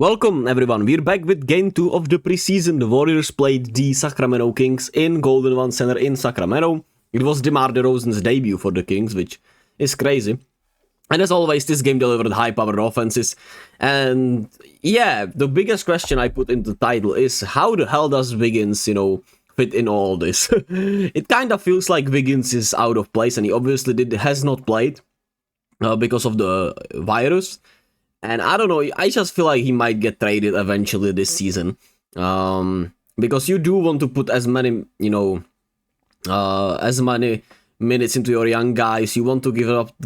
Welcome everyone, we're back with game 2 of the preseason. The Warriors played the Sacramento Kings in Golden One Center in Sacramento. It was DeMar DeRozan's debut for the Kings, which is crazy. And as always, this game delivered high-powered offenses. And yeah, the biggest question I put in the title is, how the hell does Wiggins, fit in all this? It kind of feels like Wiggins is out of place, and he obviously has not played because of the virus. And I don't know, I just feel like he might get traded eventually this season. Because you do want to put as many, as many minutes into your young guys. You want to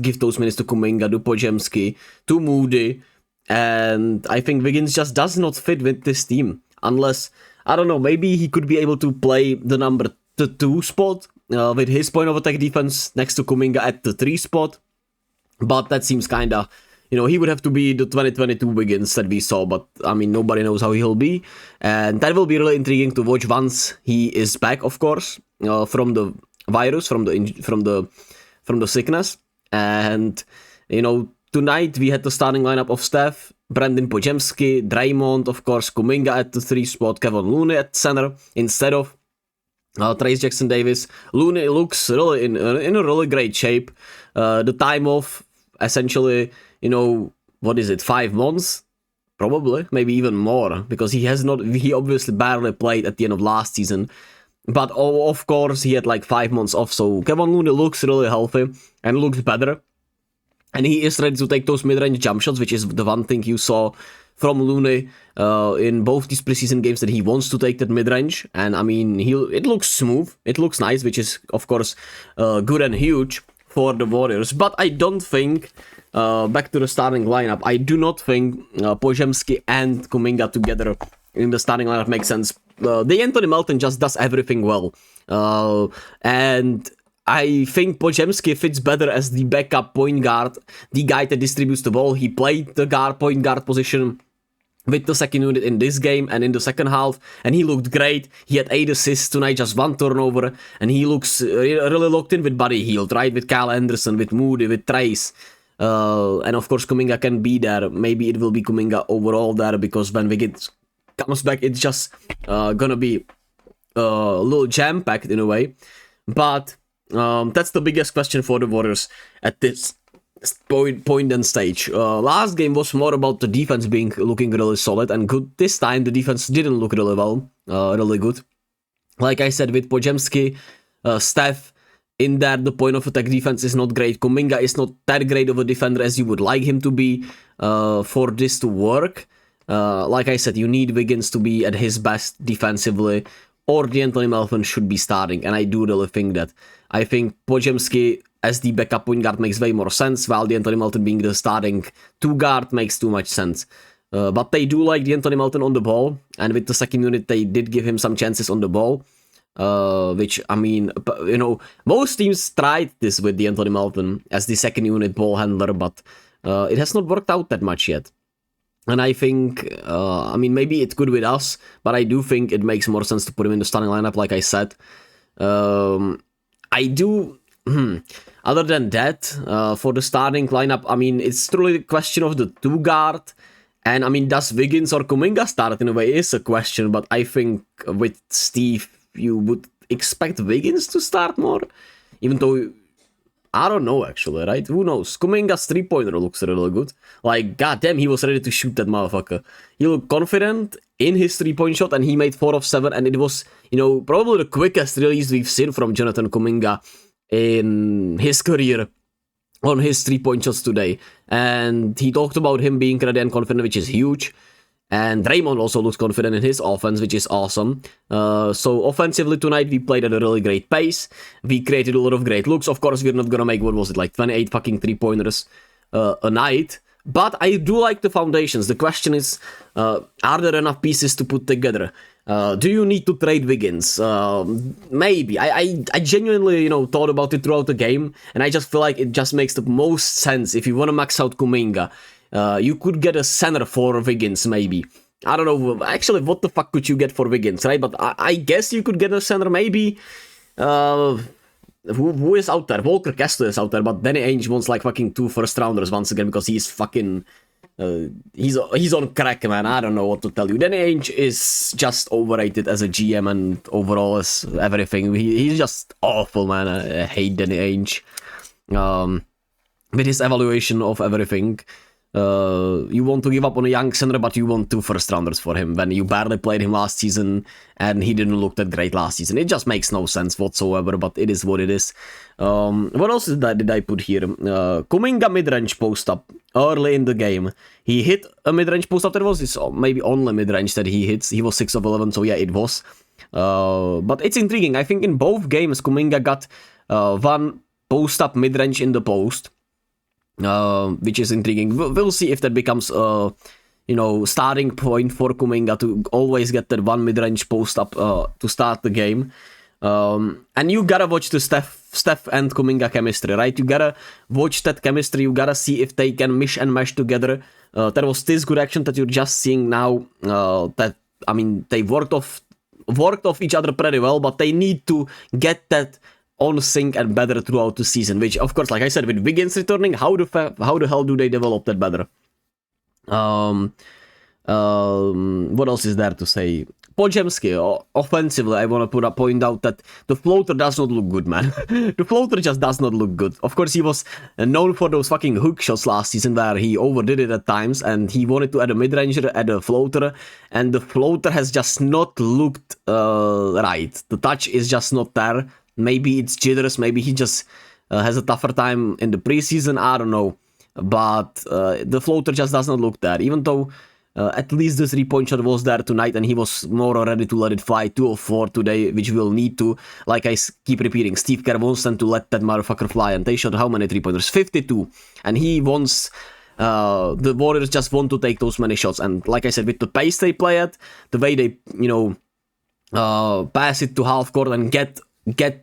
give those minutes to Kuminga, to Podziemski, to Moody. And I think Wiggins just does not fit with this team. Unless, I don't know, maybe he could be able to play the number 2 spot with his point of attack defense next to Kuminga at the 3 spot. But that seems kind of... he would have to be the 2022 Wiggins that we saw, but, I mean, nobody knows how he'll be. And that will be really intriguing to watch once he is back, of course, from the virus, from the sickness. And, tonight we had the starting lineup of Steph, Brandin, Podziemski, Draymond, of course, Kuminga at the 3 spot, Kevin Looney at center, instead of Trace Jackson-Davis. Looney looks really in a really great shape. The time off, essentially... what is it, 5 months? Probably, maybe even more, because he obviously barely played at the end of last season. But of course, he had like 5 months off, so Kevin Looney looks really healthy and looks better. And he is ready to take those mid-range jump shots, which is the one thing you saw from Looney in both these preseason games, that he wants to take that mid-range. And I mean, it looks smooth, it looks nice, which is, of course, good and huge for the Warriors. But I don't think... back to the starting lineup, I do not think Podziemski and Kuminga together in the starting lineup makes sense. DeAnthony Melton just does everything well. And I think Podziemski fits better as the backup point guard, the guy that distributes the ball. He played the point guard position with the second unit in this game and in the second half, and he looked great. He had 8 assists tonight, just 1 turnover, and he looks really locked in with Buddy Hield, right? With Kyle Anderson, with Moody, with Trace. And of course Kuminga can be there. Maybe it will be Kuminga overall there, because when Wiggins comes back, it's just gonna be a little jam-packed in a way. But that's the biggest question for the Warriors at this point and stage. Last game was more about the defense looking really solid and good. This time the defense didn't look really well, really good. Like I said, with Podziemski, Steph, in there, the point of attack defense is not great. Kuminga is not that great of a defender as you would like him to be for this to work. Like I said, you need Wiggins to be at his best defensively, or DeAnthony Melton should be starting, and I do really think that. I think Podziemski as the backup point guard makes way more sense, while DeAnthony Melton being the starting 2 guard makes too much sense. But they do like DeAnthony Melton on the ball, and with the second unit they did give him some chances on the ball. Which, I mean, most teams tried this with DeAnthony Melton as the second unit ball handler, but it has not worked out that much yet. And I think, maybe it's good with us, but I do think it makes more sense to put him in the starting lineup, like I said. Other than that, for the starting lineup, it's truly a question of the 2 guard. And, does Wiggins or Kuminga start in a way is a question, but I think with Steve, you would expect Wiggins to start more, even though, I don't know actually, right? Who knows? Kuminga's 3-pointer looks really good. Like, goddamn, he was ready to shoot that motherfucker. He looked confident in his 3-point shot, and he made 4 of 7, and it was, probably the quickest release we've seen from Jonathan Kuminga in his career on his 3-point shots today. And he talked about him being ready and confident, which is huge. And Draymond also looks confident in his offense, which is awesome. So offensively tonight, we played at a really great pace. We created a lot of great looks. Of course, we're not gonna make, 28 fucking 3-pointers a night. But I do like the foundations. The question is, are there enough pieces to put together? Do you need to trade Wiggins? Maybe. I genuinely, thought about it throughout the game, and I just feel like it just makes the most sense if you want to max out Kuminga. You could get a center for Wiggins, maybe. I don't know. Actually, what the fuck could you get for Wiggins, right? But I guess you could get a center, maybe. Who is out there? Walker Kessler is out there, but Danny Ainge wants like fucking 2 first rounders once again because he's fucking He's on crack, man. I don't know what to tell you. Danny Ainge is just overrated as a GM and overall as everything. He's just awful, man. I hate Danny Ainge. With his evaluation of everything. You want to give up on a young center, but you want 2 first rounders for him when you barely played him last season and he didn't look that great last season. It just makes no sense whatsoever, but it is what it is. What else did I put here? Kuminga mid-range post-up early in the game. He hit a mid-range post-up. That was his maybe only mid-range that he hits. He was 6 of 11, so yeah, it was. But it's intriguing. I think in both games, Kuminga got 1 post-up mid-range in the post. Which is intriguing. We'll see if that becomes starting point for Kuminga to always get that 1 mid-range post up to start the game. And you gotta watch the Steph and Kuminga chemistry, right? You gotta watch that chemistry. You gotta see if they can mish and mash together. There was this good action that you're just seeing now. They worked off each other pretty well, but they need to get that on sync and better throughout the season, which of course, like I said, with Wiggins returning, how the hell do they develop that better? What else is there to say? Podziemski, offensively, I want to point out that the floater does not look good, man. The floater just does not look good. Of course, he was known for those fucking hook shots last season where he overdid it at times and he wanted to add a mid-ranger, add a floater, and the floater has just not looked right. The touch is just not there. Maybe it's jitters, maybe he just has a tougher time in the preseason, I don't know. But the floater just does not look there, even though at least the 3-point shot was there tonight and he was more ready to let it fly. 2 of 4 today, which we'll need to. Like I keep repeating, Steve Kerr wants them to let that motherfucker fly, and they shot how many 3-pointers? 52. And he wants... the Warriors just want to take those many shots, and like I said, with the pace they play at, the way they, pass it to half court and get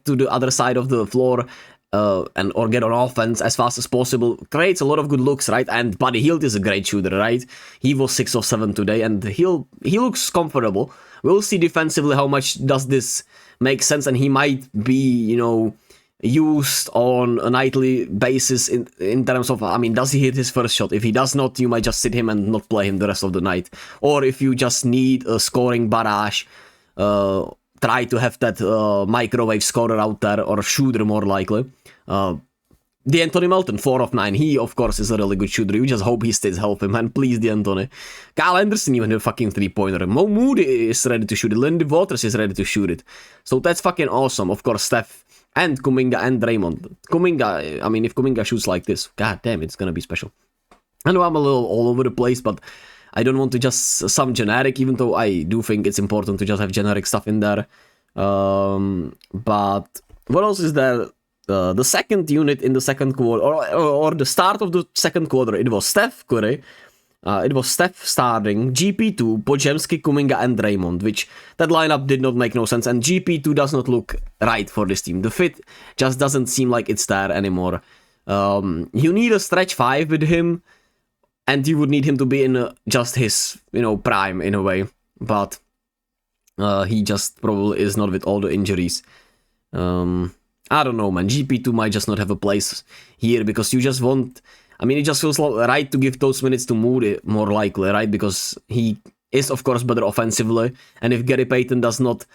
to the other side of the floor or get on offense as fast as possible, creates a lot of good looks, right? And Buddy Hield is a great shooter, right? He was 6 of 7 today, and he looks comfortable. We'll see defensively how much does this make sense, and he might be, used on a nightly basis in terms of, does he hit his first shot? If he does not, you might just sit him and not play him the rest of the night. Or if you just need a scoring barrage, try to have that microwave scorer out there, or a shooter more likely. DeAnthony Melton, 4 of 9. He, of course, is a really good shooter. You just hope he stays healthy, man. Please, DeAnthony. Kyle Anderson even a fucking 3-pointer. Mo Moody is ready to shoot it. Lindy Waters is ready to shoot it. So that's fucking awesome. Of course, Steph and Kuminga and Draymond. Kuminga, if Kuminga shoots like this, god damn, it's gonna be special. I know I'm a little all over the place, but I don't want to just some generic, even though I do think it's important to just have generic stuff in there. But what else is there? The second unit in the second quarter, or the start of the second quarter, it was Steph Curry. It was Steph starting, GP2, Podziemski, Kuminga, and Draymond, which that lineup did not make no sense, and GP2 does not look right for this team. The fit just doesn't seem like it's there anymore. You need a stretch 5 with him, and you would need him to be in just his, prime in a way. But he just probably is not with all the injuries. I don't know, man. GP2 might just not have a place here, because you just want... it just feels right to give those minutes to Moody, more likely, right? Because he is, of course, better offensively. And if Gary Payton does not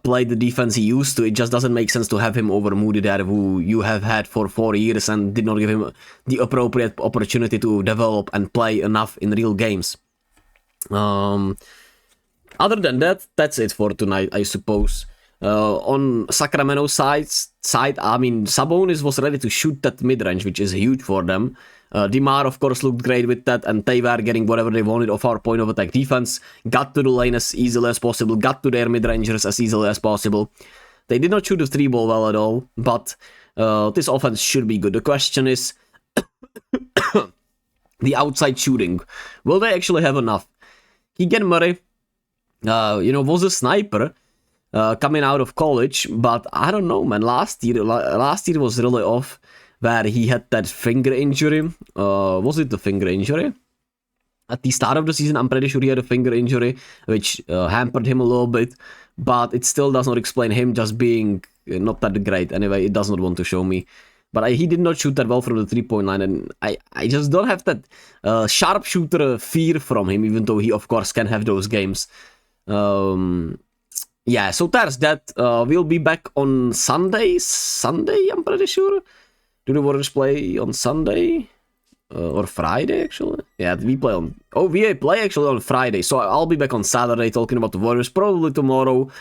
play the defense he used to, it just doesn't make sense to have him over Moody there, who you have had for 4 years and did not give him the appropriate opportunity to develop and play enough in real games. Other than that, that's it for tonight, I suppose. On Sacramento's side, Sabonis was ready to shoot that mid-range, which is huge for them. DeMar, of course, looked great with that, and they were getting whatever they wanted of our point of attack defense. Got to the lane as easily as possible, got to their mid-rangers as easily as possible. They did not shoot the 3-ball well at all, but this offense should be good. The question is the outside shooting. Will they actually have enough? Keegan Murray, was a sniper. Coming out of college, but I don't know, man. Last year was really off, where he had that finger injury. Was it the finger injury? At the start of the season, I'm pretty sure he had a finger injury, which hampered him a little bit, but it still does not explain him just being not that great. Anyway, it does not want to show me. But he did not shoot that well from the 3-point line, and I just don't have that sharpshooter feel from him, even though he, of course, can have those games. Yeah, so there's that. We'll be back on Sunday, I'm pretty sure. Do the Warriors play on Sunday? Or Friday, actually? Yeah, we play actually on Friday, so I'll be back on Saturday talking about the Warriors. Probably tomorrow,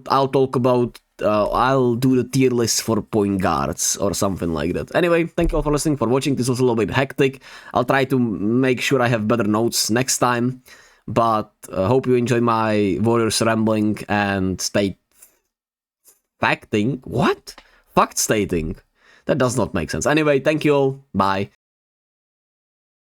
I'll talk about, I'll do the tier list for point guards or something like that. Anyway, thank you all for listening, for watching. This was a little bit hectic. I'll try to make sure I have better notes next time, but hope you enjoy my Warriors rambling and fact stating. That does not make sense. Anyway, thank you all. Bye.